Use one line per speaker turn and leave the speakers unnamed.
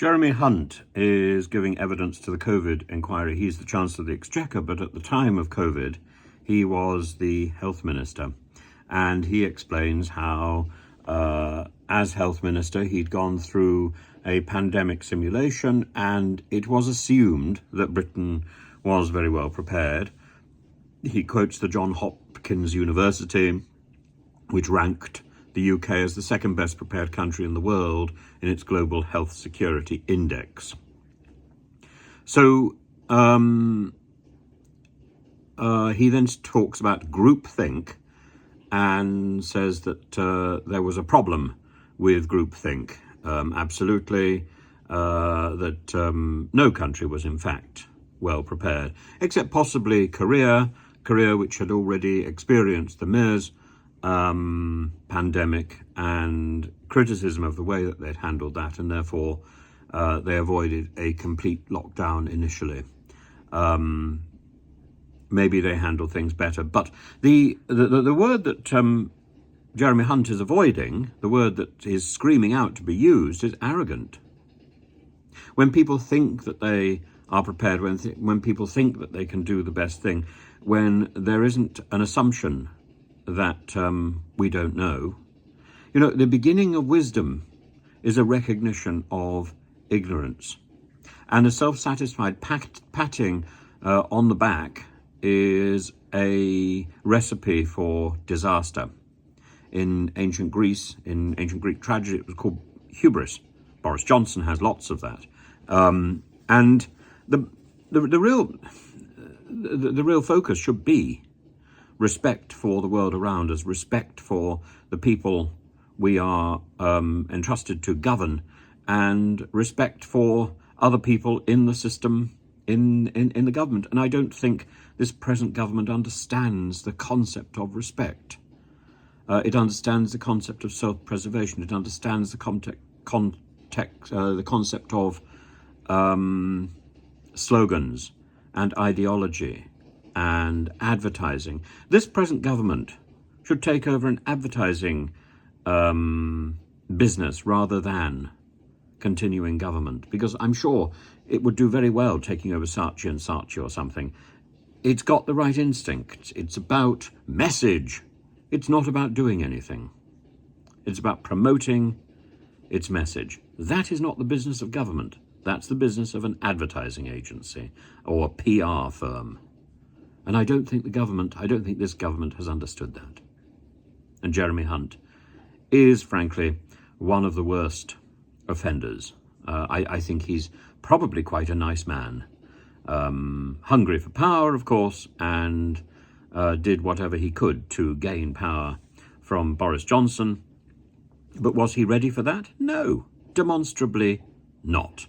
Jeremy Hunt is giving evidence to the COVID inquiry. He's the Chancellor of the Exchequer, but at the time of COVID, he was the Health Minister. And he explains how, as Health Minister, he'd gone through a pandemic simulation, and it was assumed that Britain was very well prepared. He quotes the Johns Hopkins University, which ranked the UK as the second best prepared country in the world in its Global Health Security Index. So he then talks about groupthink and says that there was a problem with groupthink. Absolutely, that no country was in fact well prepared, except possibly Korea, which had already experienced the MERS pandemic and criticism of the way that they'd handled that, and therefore they avoided a complete lockdown initially. Maybe they handled things better, but the word that Jeremy Hunt is avoiding, the word that is screaming out to be used, is arrogant. When people think that they are prepared, when people think that they can do the best thing, when there isn't an assumption that we don't know. You know, the beginning of wisdom is a recognition of ignorance. And a self-satisfied patting on the back is a recipe for disaster. In ancient Greece, in ancient Greek tragedy, it was called hubris. Boris Johnson has lots of that. And the real focus should be respect for the world around us, respect for the people we are entrusted to govern, and respect for other people in the system, in the government. And I don't think this present government understands the concept of respect. It understands the concept of self-preservation. It understands the concept of slogans and ideology and advertising. This present government should take over an advertising business rather than continuing government, because I'm sure it would do very well taking over Saatchi and Saatchi or something. It's got the right instinct. It's about message. It's not about doing anything. It's about promoting its message. That is not the business of government. That's the business of an advertising agency or a PR firm. And I don't think this government has understood that. And Jeremy Hunt is, frankly, one of the worst offenders. I think he's probably quite a nice man. Hungry for power, of course, and did whatever he could to gain power from Boris Johnson. But was he ready for that? No, demonstrably not.